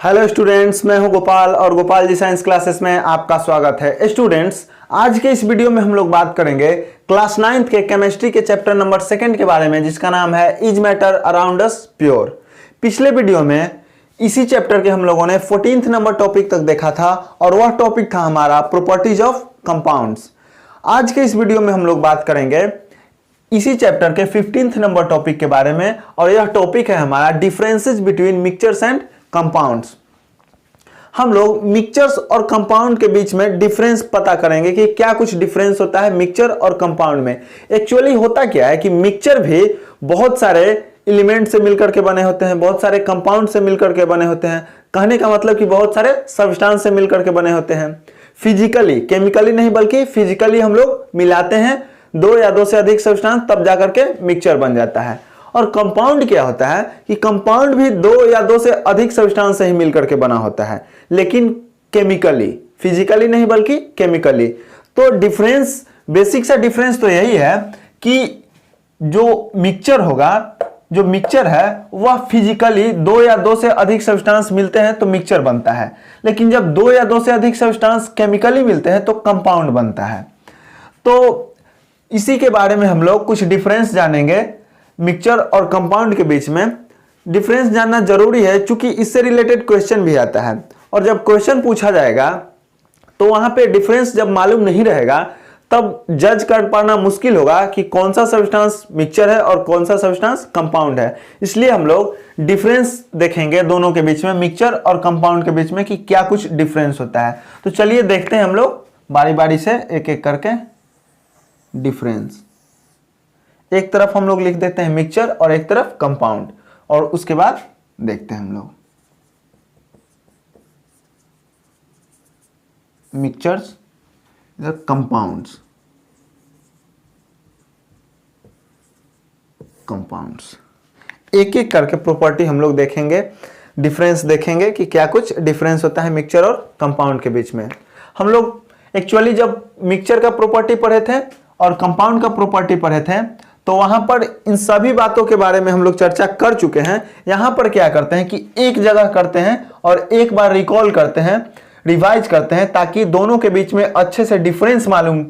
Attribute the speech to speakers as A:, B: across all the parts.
A: Hello students, मैं हूं गोपाल और गोपाल जी साइंस क्लासेस में आपका स्वागत है। स्टूडेंट्स, आज के इस वीडियो में हम लोग बात करेंगे क्लास 9th के केमिस्ट्री के चैप्टर नंबर 2 के बारे में, जिसका नाम है is matter around us pure. पिछले वीडियो में इसी चैप्टर के हम लोगों ने 14th नंबर टॉपिक तक देखा था और वह टॉपिक था हमारा प्रॉपर्टीज ऑफ कंपाउंड्स। आज के इस वीडियो में हम लोग बात करेंगे इसी चैप्टर के 15th नंबर टॉपिक के बारे में, और यह टॉपिक है हमारा differences between mixtures and compounds. हम लोग मिक्सचर्स और कंपाउंड के बीच में डिफरेंस पता करेंगे कि क्या कुछ डिफरेंस होता है मिक्सचर और कंपाउंड में। एक्चुअली होता क्या है कि मिक्सचर भी बहुत सारे एलिमेंट से मिलकर के बने होते हैं, बहुत सारे कंपाउंड से मिलकर के बने होते हैं। कहने का मतलब कि बहुत सारे सब्सटेंस से मिलकर के बने होते हैं। फिजिकली, केमिकली नहीं बल्कि फिजिकली हम लोग मिलाते हैं 2 या 2 से अधिक सब्सटेंस, तब जाकर के मिक्सचर बन जाता है। और कंपाउंड क्या होता है कि कंपाउंड भी 2 या 2 से अधिक सब्सटेंस से ही मिलकर के बना होता है, लेकिन केमिकली, फिजिकली नहीं बल्कि केमिकली। तो डिफरेंस, बेसिक सा डिफरेंस तो यही है कि जो मिक्सचर होगा, जो मिक्सचर है वह फिजिकली 2 या 2 से अधिक सब्सटेंस मिलते हैं तो मिक्सचर बनता है, लेकिन जब 2 या 2 से अधिक सब्सटेंस केमिकली मिलते हैं तो कंपाउंड बनता है। तो इसी के बारे में हम लोग कुछ डिफरेंस जानेंगे। मिक्सचर और कंपाउंड के बीच में डिफरेंस जानना जरूरी है, क्योंकि इससे रिलेटेड क्वेश्चन भी आता है, और जब क्वेश्चन पूछा जाएगा तो वहां पे डिफरेंस जब मालूम नहीं रहेगा तब जज कर पाना मुश्किल होगा कि कौन सा सब्सटेंस मिक्सचर है और कौन सा सब्सटेंस कंपाउंड है। इसलिए हम लोग डिफरेंस देखेंगे दोनों के बीच में, मिक्सचर और कंपाउंड के बीच में, कि क्या कुछ डिफरेंस होता है। तो चलिए देखते हैं हम लोग बारी बारी से एक एक करके डिफरेंस। एक तरफ हम लोग लिख देते हैं मिक्सचर और एक तरफ कंपाउंड, और उसके बाद देखते हैं हम लोग मिक्सचर्स, इधर कंपाउंड्स, कंपाउंड्स। एक एक करके प्रॉपर्टी हम लोग देखेंगे, डिफरेंस देखेंगे कि क्या कुछ डिफरेंस होता है मिक्सचर और कंपाउंड के बीच में। हम लोग एक्चुअली जब मिक्सचर का प्रॉपर्टी पढ़े थे और कंपाउंड का प्रॉपर्टी पढ़े थे तो वहां पर इन सभी बातों के बारे में हम लोग चर्चा कर चुके हैं। यहां पर क्या करते हैं कि एक जगह करते हैं और एक बार रिकॉल करते हैं, रिवाइज करते हैं, ताकि दोनों के बीच में अच्छे से डिफरेंस मालूम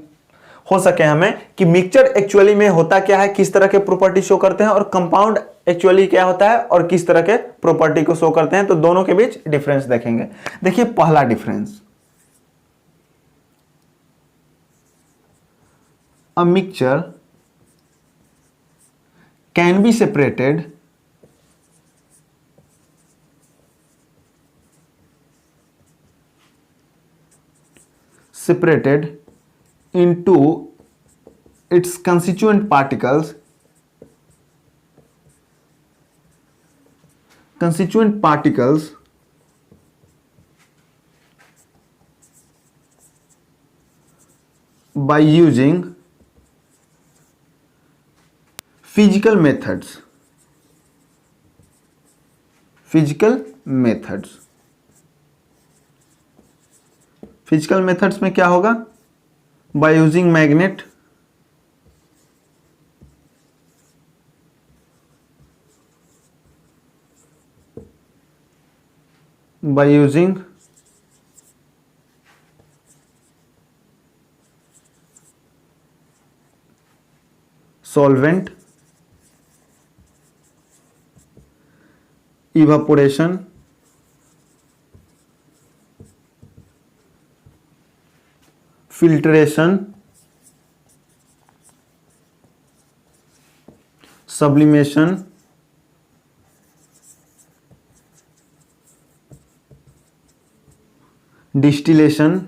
A: हो सके हमें कि मिक्सचर एक्चुअली में होता क्या है, किस तरह के प्रॉपर्टी शो करते हैं, और कंपाउंड एक्चुअली क्या होता है और किस तरह के प्रॉपर्टी को शो करते हैं। तो दोनों के बीच डिफरेंस देखेंगे। देखिए पहला difference, a mixture can be separated into its constituent particles by using physical methods. Physical methods में क्या होगा? By using magnet, by using solvent, evaporation, filtration, sublimation, distillation,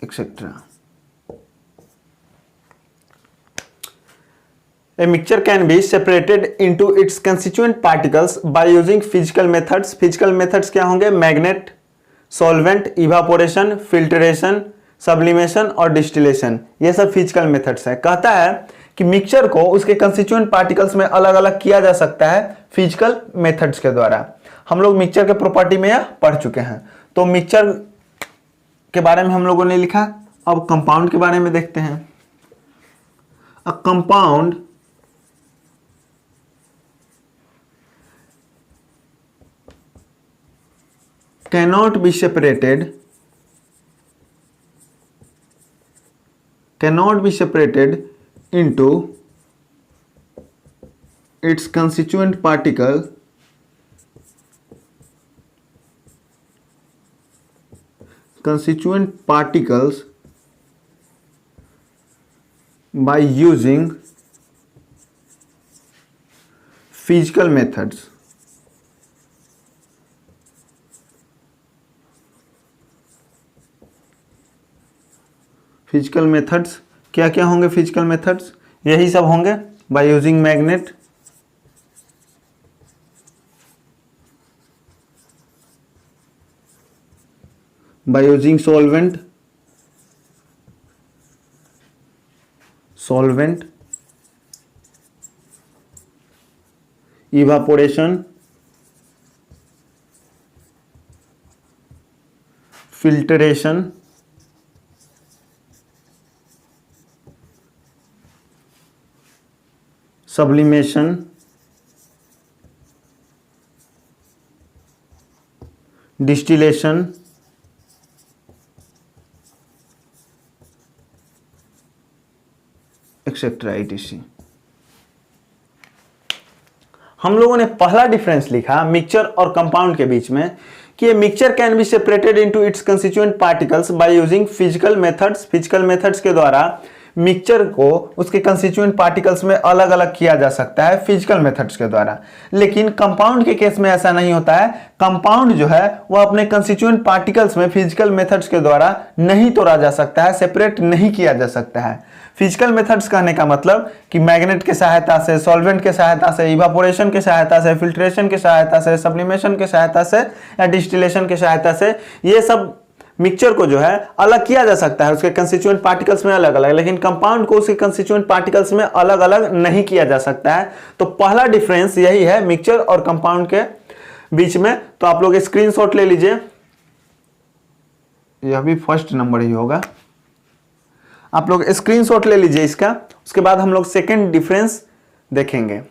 A: etcetera. A mixture can be separated into its constituent particles by using physical methods। Physical methods क्या होंगे? Magnet, solvent, evaporation, filtration, sublimation और distillation. ये सब physical methods है। कहता है कि mixture को उसके कंस्टिट्यूएंट पार्टिकल्स में अलग अलग किया जा सकता है फिजिकल मेथड्स के द्वारा। हम लोग मिक्सचर के प्रॉपर्टी में यह पढ़ चुके हैं। तो मिक्सचर के बारे में हम लोगों ने लिखा। अब कंपाउंड के बारे में देखते हैं। A compound cannot be separated into its constituent particles by using physical methods. Physical methods क्या क्या होंगे? फिजिकल मेथड्स यही सब होंगे, by using magnet, by using solvent, evaporation, filtration, sublimation, distillation, etcetera etc. हम लोगों ने पहला डिफरेंस लिखा मिक्सचर और कंपाउंड के बीच में कि ये mixture can be separated into its constituent particles by using physical methods. Physical methods के द्वारा मिक्सचर को उसके कंस्टिट्यूएंट पार्टिकल्स में अलग अलग किया जा सकता है फिजिकल मेथड्स के द्वारा। लेकिन कंपाउंड के केस में ऐसा नहीं होता है। कंपाउंड जो है वो अपने कंस्टिट्यूएंट पार्टिकल्स में फिजिकल मेथड्स के द्वारा नहीं तोड़ा जा सकता है, सेपरेट नहीं किया जा सकता है। फिजिकल मेथड्स कहने का मतलब कि मैग्नेट के सहायता से, सॉल्वेंट के सहायता से, इवापोरेशन के सहायता से, फिल्ट्रेशन के सहायता से, सब्लिमेशन के सहायता से या डिस्टिलेशन के सहायता से ये सब मिक्सचर को जो है अलग किया जा सकता है उसके कंस्टिट्यूएंट पार्टिकल्स में अलग अलग। लेकिन कंपाउंड को उसके कंस्टिट्यूएंट पार्टिकल्स में अलग अलग नहीं किया जा सकता है। तो पहला डिफरेंस यही है मिक्सचर और कंपाउंड के बीच में। तो आप लोग स्क्रीनशॉट ले लीजिए, यह भी फर्स्ट नंबर ही होगा। आप लोग स्क्रीनशॉट ले लीजिए इसका, उसके बाद हम लोग सेकेंड डिफरेंस देखेंगे।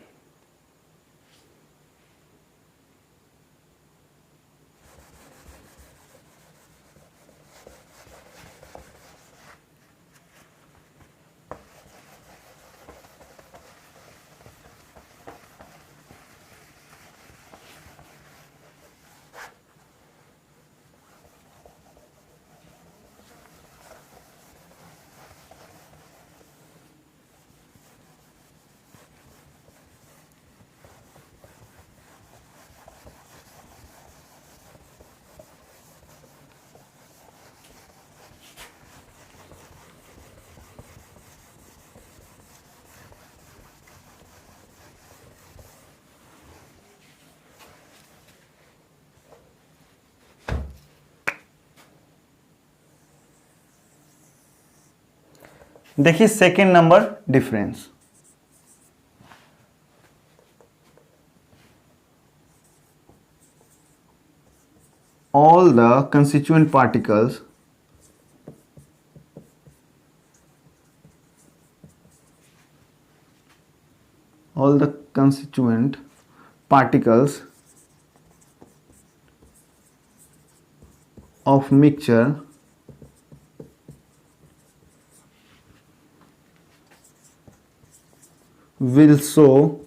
A: देखिए second number difference, all the constituent particles of mixture will show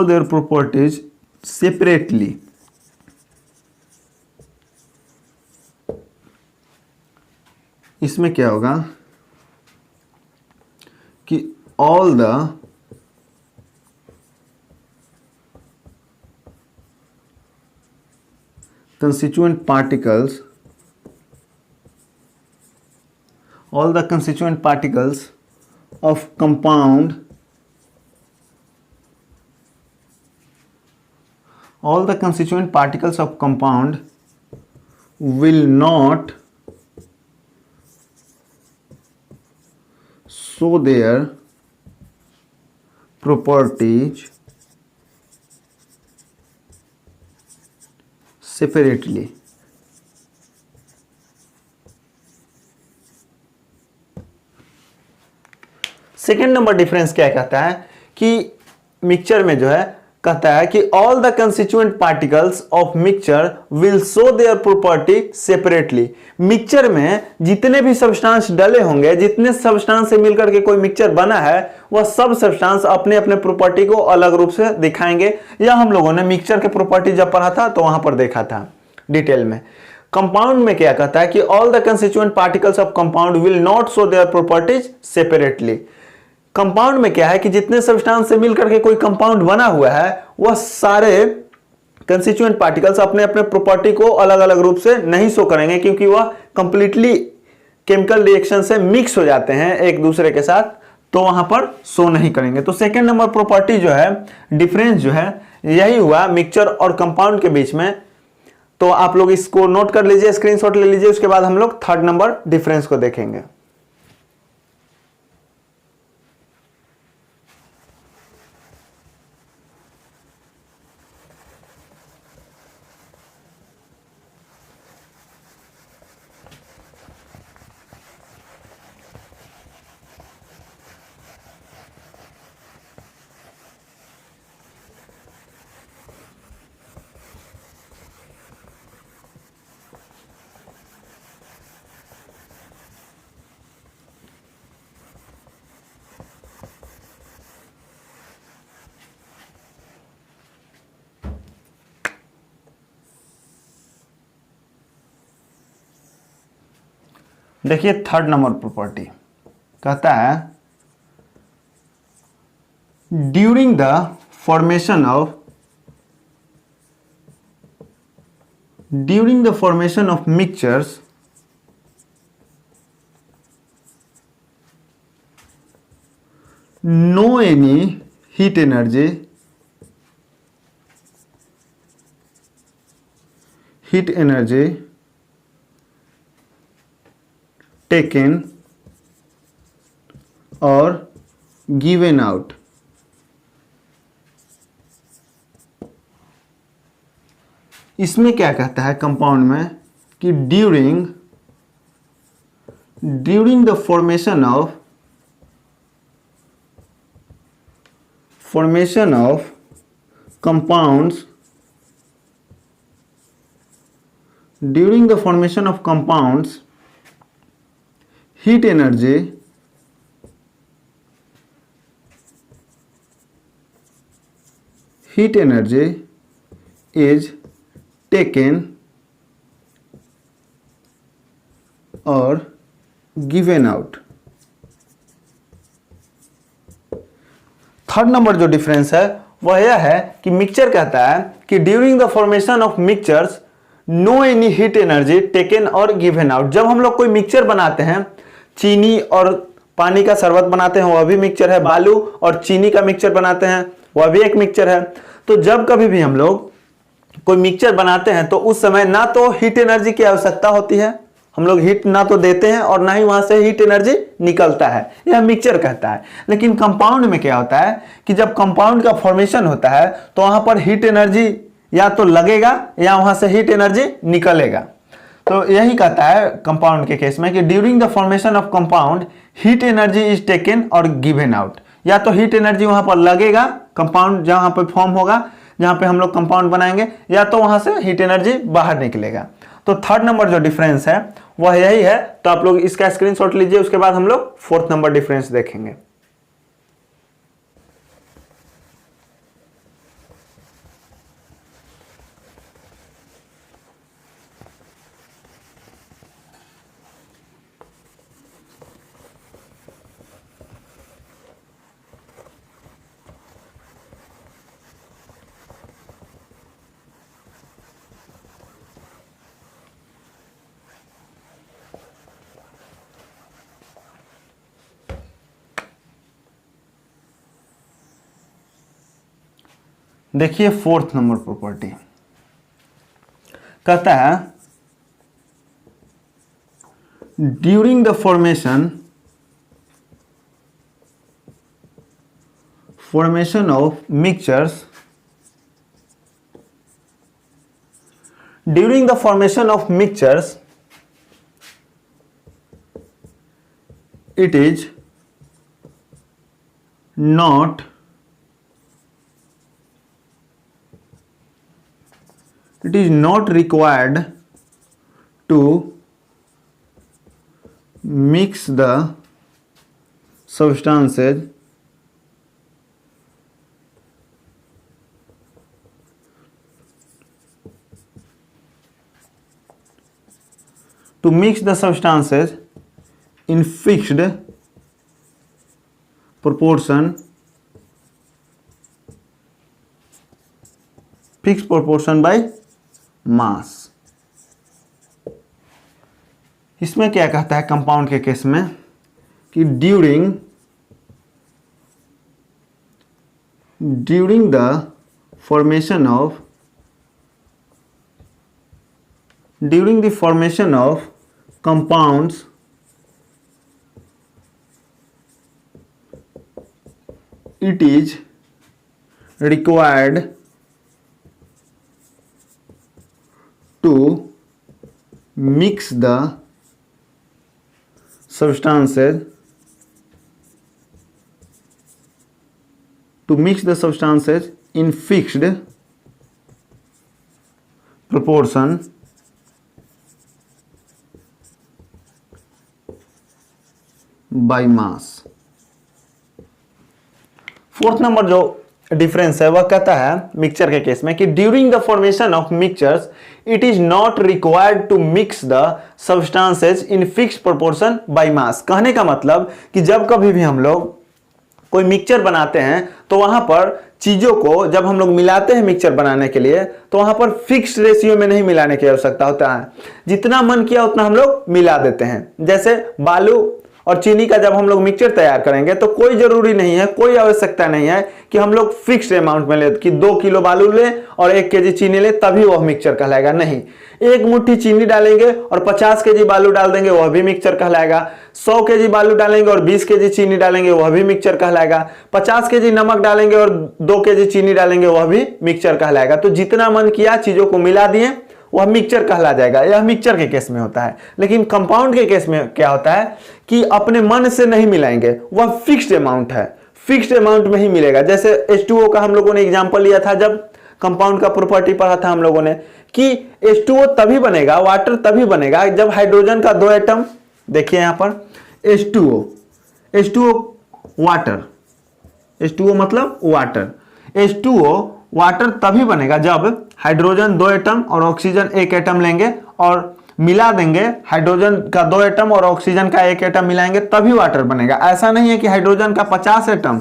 A: their properties separately. इसमें क्या होगा कि all the constituent particles of compound will not show their properties separately. Second number difference क्या कहता है कि मिक्सचर में जो है कहता है कि all the constituent particles of mixture will show their property separately. Mixture में जितने भी सब्सटेंस डले होंगे, जितने सब्सटेंस से मिलकर के कोई मिक्सचर बना है, वह सब सब्सटेंस अपने अपने प्रॉपर्टी को अलग रूप से दिखाएंगे। यह हम लोगों ने मिक्सचर के प्रॉपर्टी जब पढ़ा था तो वहां पर देखा था डिटेल में। कंपाउंड में क्या कहता है कि all the constituent particles of compound will not show their properties separately. Compound में क्या है कि जितने सब्सटेंस से मिलकर के कोई कंपाउंड बना हुआ है, वह सारे कंस्टिट्यूएंट पार्टिकल्स अपने अपने प्रॉपर्टी को अलग अलग रूप से नहीं शो करेंगे, क्योंकि वह कंप्लीटली केमिकल रिएक्शन से मिक्स हो जाते हैं एक दूसरे के साथ, तो वहां पर शो नहीं करेंगे। तो सेकेंड नंबर प्रॉपर्टी जो है, डिफरेंस जो है, यही हुआ मिक्सचर और कंपाउंड के बीच में। तो आप लोग इसको नोट कर लीजिए, स्क्रीनशॉट ले लीजिए, उसके बाद हम लोग थर्ड नंबर डिफरेंस को देखेंगे। देखिए थर्ड नंबर प्रॉपर्टी कहता है during the formation of mixtures no any heat energy taken or given out। इसमें क्या कहता है कंपाउंड में कि during the formation of compounds, during the formation of compounds heat energy is taken or given out। Third number जो difference है वह यह है कि मिक्सचर कहता है कि during the formation of mixtures no any heat energy taken or given out. जब हम लोग कोई मिक्सचर बनाते हैं, चीनी और पानी का शरबत बनाते हैं, वह भी मिक्सचर है। बालू और चीनी का मिक्सचर बनाते हैं, वह भी एक मिक्सचर है। तो जब कभी भी हम लोग कोई मिक्सचर बनाते हैं तो उस समय ना तो हीट एनर्जी की आवश्यकता होती है, हम लोग हीट ना तो देते हैं और ना ही वहां से हीट एनर्जी निकलता है, यह मिक्सचर कहता है। लेकिन कंपाउंड में क्या होता है कि जब कंपाउंड का फॉर्मेशन होता है तो वहां पर हीट एनर्जी या तो लगेगा या वहां से हीट एनर्जी निकलेगा। तो यही कहता है कंपाउंड के केस में कि during the formation of compound heat energy is taken or given out. या तो हीट एनर्जी वहां पर लगेगा, कंपाउंड जहां पर फॉर्म होगा, जहां पे हम लोग कंपाउंड बनाएंगे, या तो वहां से हीट एनर्जी बाहर निकलेगा। तो थर्ड नंबर जो डिफरेंस है वह यही है। तो आप लोग इसका स्क्रीनशॉट लीजिए, उसके बाद हम लोग फोर्थ नंबर डिफरेंस देखेंगे। देखिए फोर्थ नंबर प्रॉपर्टी कहता है during the formation of mixtures, during the formation of mixtures it is not it is not required to mix the substances in fixed proportion by mass। इसमें क्या कहता है compound के case में कि during the formation of compounds it is required to mix the substances in fixed proportion by mass। Fourth number जो difference है वह कहता है मिक्सचर के केस में कि during the formation of mixtures it is not required to mix the substances in fixed proportion by mass. कहने का मतलब कि जब कभी भी हम लोग कोई मिक्सचर बनाते हैं तो वहां पर चीजों को जब हम लोग मिलाते हैं मिक्सचर बनाने के लिए तो वहां पर फिक्स्ड रेशियो में नहीं मिलाने की आवश्यकता होता है, जितना मन किया उतना हम लोग मिला देते हैं। जैसे बालू और चीनी का जब हम लोग मिक्सचर तैयार करेंगे तो कोई जरूरी नहीं है, कोई आवश्यकता नहीं है कि हम लोग फिक्स्ड अमाउंट में ले कि 2 किलो बालू ले और 1 केजी चीनी ले तभी वह मिक्सचर कहलाएगा। नहीं, एक मुट्ठी चीनी डालेंगे और 50 केजी बालू डाल देंगे वह भी मिक्सचर कहलाएगा। 100 केजी बालू डालेंगे और 20 केजी चीनी डालेंगे वह भी मिक्सचर कहलाएगा। 50 केजी नमक डालेंगे और 2 केजी चीनी डालेंगे वह भी मिक्सचर कहलाएगा। तो जितना मन किया चीजों को मिला दिए वह मिक्सचर कहला जाएगा। यह मिक्सचर के केस में होता है। लेकिन कंपाउंड के केस में क्या होता है कि अपने मन से नहीं मिलाएंगे, वह फिक्स्ड अमाउंट है, फिक्स्ड अमाउंट में ही मिलेगा। जैसे H2O का हम लोगों ने एग्जांपल लिया था जब कंपाउंड का प्रॉपर्टी पढ़ा था हम लोगों ने कि H2O तभी बनेगा, वाटर तभी बनेगा जब हाइड्रोजन का 2 एटम, देखिए यहां पर H2O वाटर, H2O मतलब वाटर, H2O वाटर तभी बनेगा जब हाइड्रोजन 2 एटम और ऑक्सीजन 1 एटम लेंगे और मिला देंगे। हाइड्रोजन का 2 एटम और ऑक्सीजन का 1 एटम मिलाएंगे तभी वाटर बनेगा। ऐसा नहीं है कि हाइड्रोजन का 50 एटम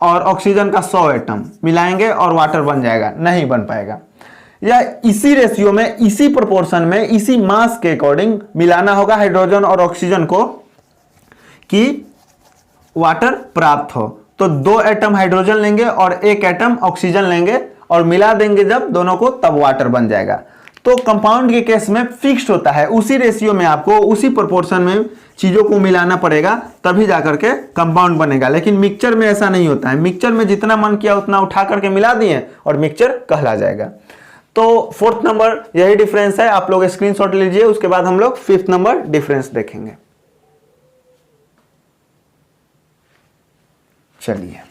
A: और ऑक्सीजन का 100 एटम मिलाएंगे और वाटर बन जाएगा, नहीं बन पाएगा। या इसी रेशियो में, इसी प्रोपोर्शन में, इसी मास के अकॉर्डिंग मिलाना होगा हाइड्रोजन और ऑक्सीजन को कि वाटर प्राप्त हो। तो 2 एटम हाइड्रोजन लेंगे और 1 एटम ऑक्सीजन लेंगे और मिला देंगे जब दोनों को तब वाटर बन जाएगा। तो कंपाउंड के केस में फिक्स्ड होता है, उसी रेशियो में आपको उसी प्रोपोर्शन में चीजों को मिलाना पड़ेगा तभी जाकर के कंपाउंड बनेगा। लेकिन मिक्सचर में ऐसा नहीं होता है। मिक्सचर में जितना मन किया उतना उठा करके मिला दिए और मिक्सचर कहला जाएगा। तो फोर्थ नंबर यही डिफरेंस है, आप लोग स्क्रीनशॉट लीजिए। उसके बाद हम लोग फिफ्थ नंबर डिफरेंस देखेंगे। चलिए,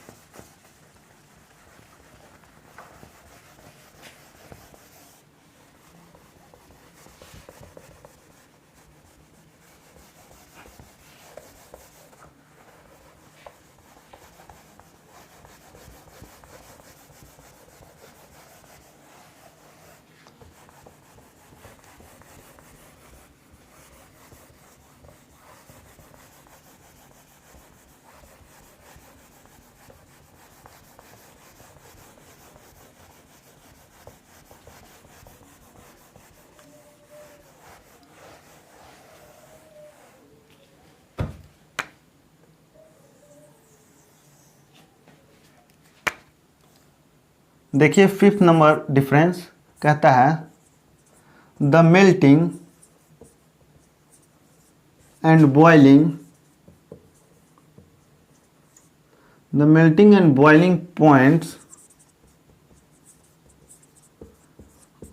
A: देखिए फिफ्थ नंबर डिफरेंस कहता है the melting and boiling points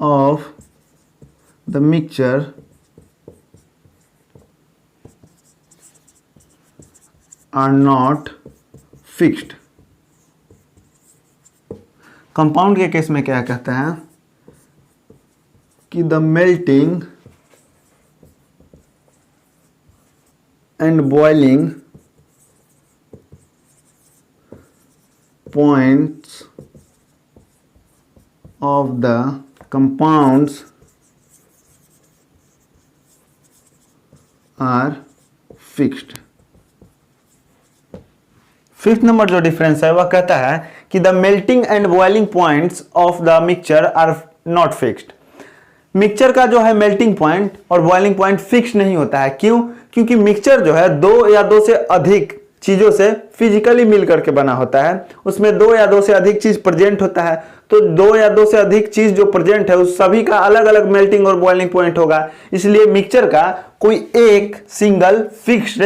A: of the mixture are not fixed. Compound के केस में क्या कहता है कि the melting and boiling points of the compounds are fixed. Fifth number जो डिफरेंस है वह कहता है कि the melting and boiling points of the mixture are not fixed. Mixture का जो है मेल्टिंग पॉइंट और बॉइलिंग पॉइंट फिक्स नहीं होता है। क्यों? क्योंकि मिक्सचर जो है दो या दो से अधिक चीजों से फिजिकली मिल करके बना होता है, उसमें दो या दो से अधिक चीज प्रेजेंट होता है। तो दो या दो से अधिक चीज जो प्रेजेंट है उस सभी का अलग अलग मेल्टिंग और बॉइलिंग पॉइंट होगा, इसलिए मिक्सचर का कोई एक सिंगल फिक्स्ड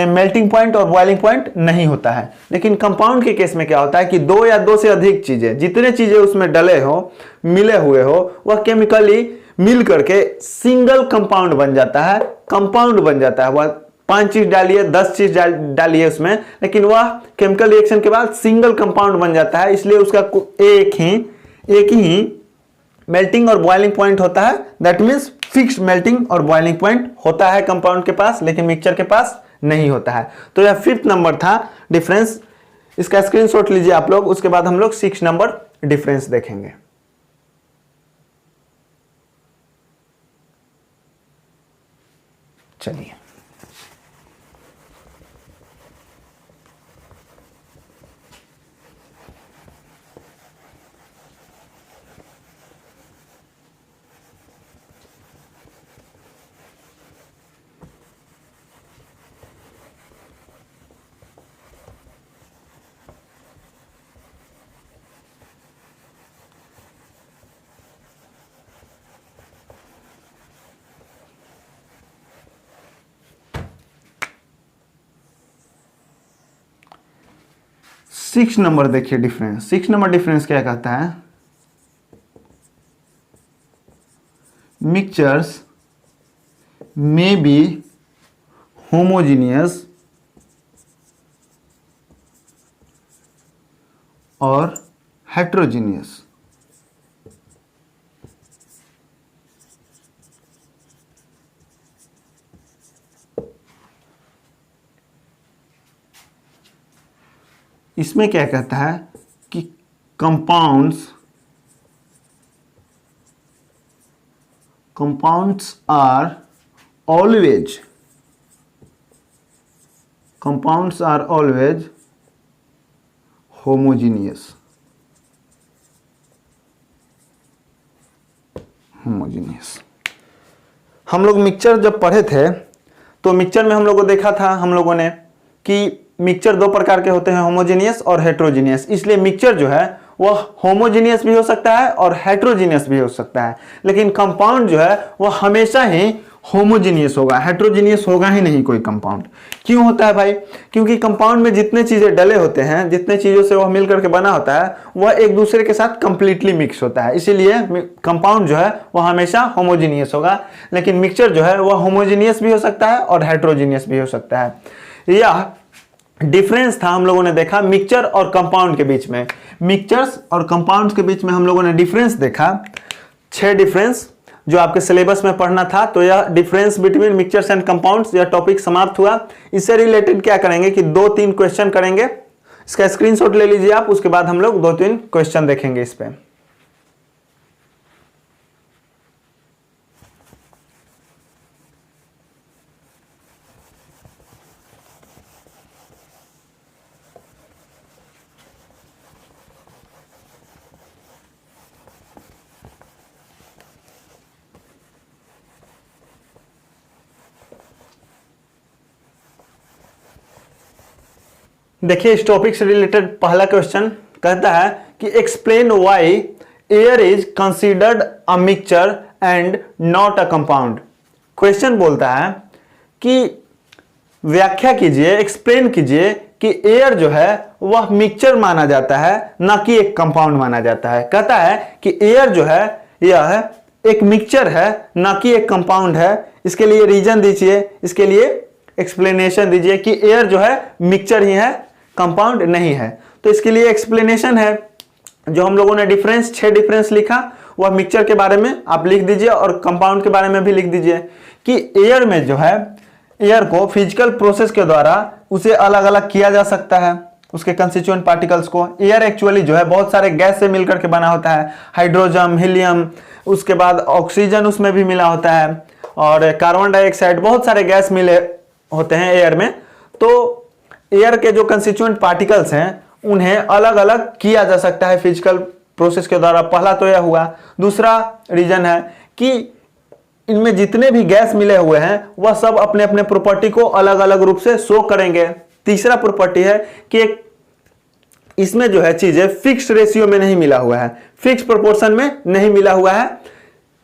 A: मेल्टिंग पॉइंट और बॉइलिंग पॉइंट नहीं होता है। लेकिन कंपाउंड के केस में क्या होता है कि दो या दो से अधिक चीजें, जितने चीजें उसमें डले हो, मिले हुए हो, वह केमिकली मिल करके सिंगल कंपाउंड बन जाता है, कंपाउंड बन जाता है। वह 5 चीज डालिए, 10 चीज डालिए उसमें, लेकिन वह केमिकल रिएक्शन के बाद सिंगल कंपाउंड बन जाता है, इसलिए उसका एक ही मेल्टिंग और बॉइलिंग पॉइंट होता है। दैट मीन्स फिक्स्ड मेल्टिंग और बॉइलिंग पॉइंट होता है कंपाउंड के पास, लेकिन मिक्सचर के पास नहीं होता है। तो यह फिफ्थ नंबर था डिफरेंस। इसका स्क्रीनशॉट लीजिए आप लोग, उसके बाद हम लोग 6 नंबर डिफरेंस देखेंगे। चलिए, सिक्स नंबर देखिए डिफरेंस। 6 नंबर डिफरेंस क्या कहता है? मिक्सचर्स मे बी होमोजीनियस और हेट्रोजीनियस। इसमें क्या कहता है कि कंपाउंड्स आर ऑलवेज होमोजीनियस। हम लोग मिक्सचर जब पढ़े थे तो मिक्सचर में हम लोगों को देखा था हम लोगों ने कि मिक्सचर दो प्रकार के होते हैं, होमोजेनियस और हेट्रोजीनियस। इसलिए मिक्सचर जो है वह होमोजीनियस भी हो सकता है और हेट्रोजीनियस भी हो सकता है, लेकिन कंपाउंड जो है वह हमेशा ही होमोजीनियस होगा, हेट्रोजीनियस होगा ही नहीं कोई कंपाउंड। क्यों होता है भाई? क्योंकि कंपाउंड में जितने चीजें डले होते हैं, जितने चीजों से वह मिल करके बना होता है, वह एक दूसरे के साथ कंप्लीटली मिक्स होता है, इसीलिए कंपाउंड जो है वह हमेशा होमोजीनियस होगा। लेकिन मिक्सचर जो है वह होमोजीनियस भी हो सकता है और हेट्रोजीनियस भी हो सकता है। यह डिफरेंस था हम लोगों ने देखा मिक्सचर और कंपाउंड के बीच में। मिक्सचर्स और कंपाउंड्स के बीच में हम लोगों ने डिफरेंस देखा, 6 डिफरेंस जो आपके सिलेबस में पढ़ना था। तो यह difference between mixtures and compounds, यह टॉपिक समाप्त हुआ। इससे रिलेटेड क्या करेंगे कि 2-3 क्वेश्चन करेंगे। इसका स्क्रीनशॉट ले लीजिए आप, उसके बाद हम लोग 2-3 क्वेश्चन देखेंगे इस पे। देखिए इस टॉपिक से रिलेटेड पहला क्वेश्चन कहता है कि explain why air is considered a mixture and not a compound. Question बोलता है कि व्याख्या कीजिए, एक्सप्लेन कीजिए कि एयर जो है वह मिक्सचर माना जाता है ना कि एक कंपाउंड माना जाता है। कहता है कि एयर जो है यह एक मिक्सचर है ना कि एक कंपाउंड है। इसके लिए रीजन दीजिए, इसके लिए एक्सप्लेनेशन दीजिए कि एयर जो है मिक्सचर ही है, कंपाउंड नहीं है। तो इसके लिए एक्सप्लेनेशन है, जो हम लोगों ने डिफरेंस 6 डिफरेंस लिखा वह मिक्सचर के बारे में आप लिख दीजिए और कंपाउंड के बारे में भी लिख दीजिए कि एयर में जो है, एयर को फिजिकल प्रोसेस के द्वारा उसे अलग अलग किया जा सकता है, उसके कंस्टिट्यूएंट पार्टिकल्स को। एयर एक्चुअली जो है बहुत सारे गैस से मिलकर के बना होता है, हाइड्रोजन, हीलियम, उसके बाद ऑक्सीजन उसमें भी मिला होता है और कार्बन डाइऑक्साइड, बहुत सारे गैस मिले होते हैं एयर में। तो एयर के जो कंस्टिट्यूएंट पार्टिकल्स हैं उन्हें अलग अलग किया जा सकता है फिजिकल प्रोसेस के द्वारा। पहला तो यह हुआ। दूसरा रीजन है कि इनमें जितने भी गैस मिले हुए हैं वह सब अपने अपने प्रॉपर्टी को अलग अलग रूप से शो करेंगे। तीसरा प्रॉपर्टी है कि इसमें जो है चीजें फिक्स्ड रेशियो में नहीं मिला हुआ है, फिक्स प्रोपोर्शन में नहीं मिला हुआ है,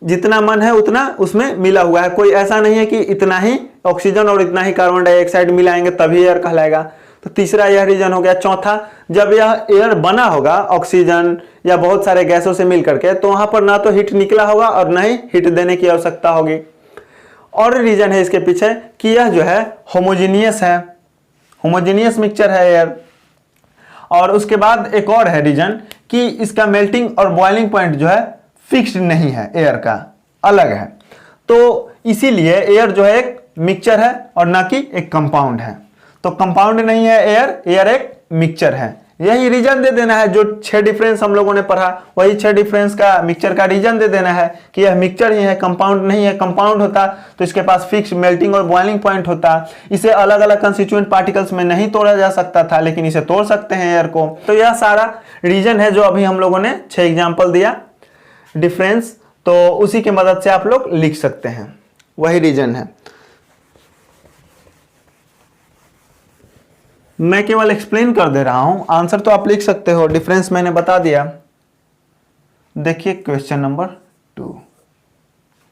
A: जितना मन है उतना उसमें मिला हुआ है। कोई ऐसा नहीं है कि इतना ही ऑक्सीजन और इतना ही कार्बन डाइऑक्साइड मिलाएंगे तभी एयर कहलाएगा। तो तीसरा यह रीजन हो गया। चौथा, जब यह एयर बना होगा ऑक्सीजन या बहुत सारे गैसों से मिलकर के, तो वहां पर ना तो हीट निकला होगा और ना ही हीट देने की आवश्यकता होगी। और रीजन है इसके पीछे कि यह जो है होमोजीनियस है, होमोजीनियस मिक्सचर है एयर। और उसके बाद एक और है रीजन कि इसका मेल्टिंग और बॉइलिंग पॉइंट जो है फिक्स्ड नहीं है, एयर का अलग है। तो इसीलिए एयर जो है एक मिक्सचर है और ना कि एक कंपाउंड है। तो कंपाउंड नहीं है एयर, एयर एक मिक्सचर है। यही रीजन दे देना है, जो 6 डिफरेंस हम लोगों ने पढ़ा वही 6 डिफरेंस का मिक्सचर का रीजन दे देना है कि यह मिक्सचर ही है, कंपाउंड नहीं है। कंपाउंड होता तो इसके पास फिक्स मेल्टिंग और बॉइलिंग पॉइंट होता, इसे अलग अलग कंस्टिट्यूएंट पार्टिकल्स में नहीं तोड़ा जा सकता था, लेकिन इसे तोड़ सकते हैं एयर को। तो यह सारा रीजन है जो अभी हम लोगों ने 6 एग्जाम्पल दिया डिफरेंस, तो उसी की मदद से आप लोग लिख सकते हैं, वही रीजन है। मैं केवल एक्सप्लेन कर दे रहा हूं, आंसर तो आप लिख सकते हो, डिफरेंस मैंने बता दिया। देखिए क्वेश्चन नंबर 2।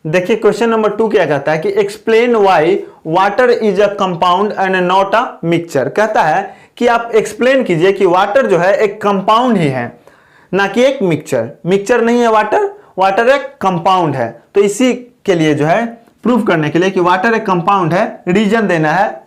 A: देखिए क्वेश्चन नंबर 2 क्या कहता है कि explain why water is a compound and not a mixture. कहता है कि आप एक्सप्लेन कीजिए कि वाटर जो है एक कंपाउंड ही है, ना कि एक मिक्सचर। मिक्सचर नहीं है वाटर, वाटर एक कंपाउंड है। तो इसी के लिए जो है प्रूव करने के लिए कि वाटर एक कंपाउंड है, रीजन देना है,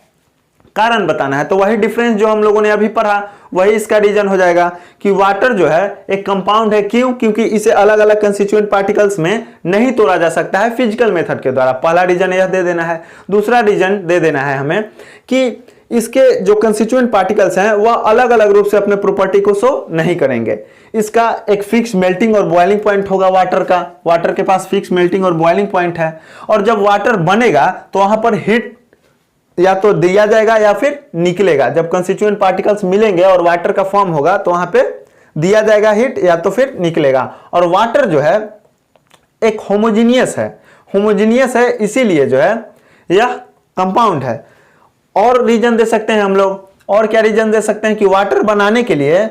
A: कारण बताना है। तो वही डिफरेंस जो हम लोगों ने अभी पढ़ा वही इसका रीजन हो जाएगा कि वाटर जो है एक कंपाउंड है। क्यों? क्योंकि इसे अलग अलग कंस्टिट्यूएंट पार्टिकल्स में नहीं तोड़ा जा सकता है फिजिकल मेथड के द्वारा। पहला रीजन यह दे देना है। दूसरा रीजन दे देना है हमें कि इसके जो कंस्टिट्यूएंट पार्टिकल्स हैं वह अलग अलग रूप से अपने प्रॉपर्टी को शो नहीं करेंगे। इसका एक फिक्स मेल्टिंग और बॉइलिंग पॉइंट होगा वाटर का, वाटर के पास फिक्स मेल्टिंग और बॉइलिंग पॉइंट है। और जब वाटर बनेगा तो वहां पर हीट या तो दिया जाएगा या फिर निकलेगा। जब कंस्टिट्यूएंट पार्टिकल्स मिलेंगे और वाटर का फॉर्म होगा तो वहां पे दिया जाएगा हीट या तो फिर निकलेगा। और वाटर जो है एक होमोजीनियस है, होमोजीनियस है इसीलिए जो है यह कंपाउंड है। और रीजन दे सकते हैं हम लोग, और क्या रीजन दे सकते हैं कि वाटर बनाने के लिए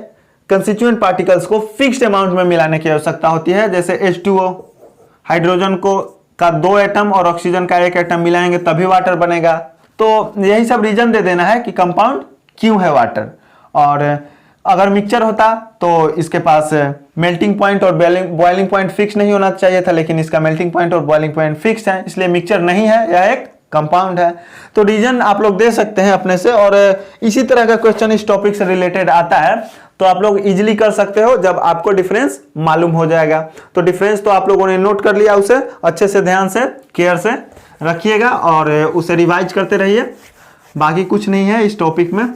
A: कंस्टिट्यूएंट पार्टिकल्स को फिक्स्ड अमाउंट में मिलाने की आवश्यकता होती है। जैसे H2O, हाइड्रोजन को का 2 एटम और ऑक्सीजन का 1 एटम मिलाएंगे तभी वाटर बनेगा। तो यही सब रीजन दे देना है कि कंपाउंड क्यों है वाटर। और अगर मिक्सचर होता तो इसके पास मेल्टिंग पॉइंट और बॉइलिंग पॉइंट फिक्स नहीं होना चाहिए था, लेकिन इसका मेल्टिंग पॉइंट और बॉइलिंग पॉइंट फिक्स है, इसलिए मिक्सचर नहीं है, यह एक कंपाउंड है। तो रीजन आप लोग दे सकते हैं अपने से। और इसी तरह का क्वेश्चन इस टॉपिक से रिलेटेड आता है तो आप लोग इजीली कर सकते हो जब आपको डिफरेंस मालूम हो जाएगा। तो डिफरेंस तो आप लोगों ने नोट कर लिया, उसे अच्छे से ध्यान से केयर से रखिएगा और उसे रिवाइज करते रहिए। बाकी कुछ नहीं है इस टॉपिक में।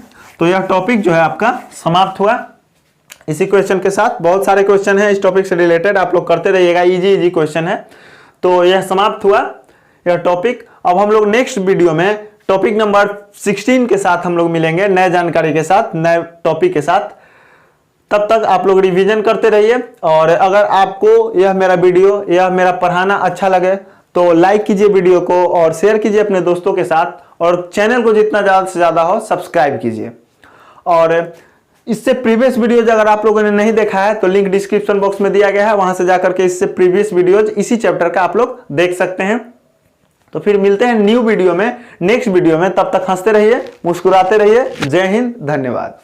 A: तो यह टॉपिक जो है आपका समाप्त हुआ इसी क्वेश्चन के साथ। बहुत सारे क्वेश्चन हैं इस टॉपिक से रिलेटेड, आप लोग करते रहिएगा, इजी क्वेश्चन है। तो यह समाप्त हुआ यह टॉपिक। अब हम लोग नेक्स्ट वीडियो में टॉपिक नंबर 16 के साथ हम लोग मिलेंगे, नए जानकारी के साथ, नए टॉपिक के साथ। तब तक आप लोग रिवीजन करते रहिए। और अगर आपको यह मेरा वीडियो, यह मेरा पढ़ाना अच्छा लगे तो लाइक कीजिए वीडियो को और शेयर कीजिए अपने दोस्तों के साथ, और चैनल को जितना ज़्यादा से ज़्यादा हो सब्सक्राइब कीजिए। और इससे प्रीवियस वीडियोज अगर आप लोगों ने नहीं देखा है तो लिंक डिस्क्रिप्शन बॉक्स में दिया गया है, वहां से जाकर के इससे प्रीवियस वीडियोज इसी चैप्टर का आप लोग देख सकते हैं। तो फिर मिलते हैं न्यू वीडियो में, नेक्स्ट वीडियो में। तब तक हंसते रहिए, मुस्कुराते रहिए। जय हिंद, धन्यवाद।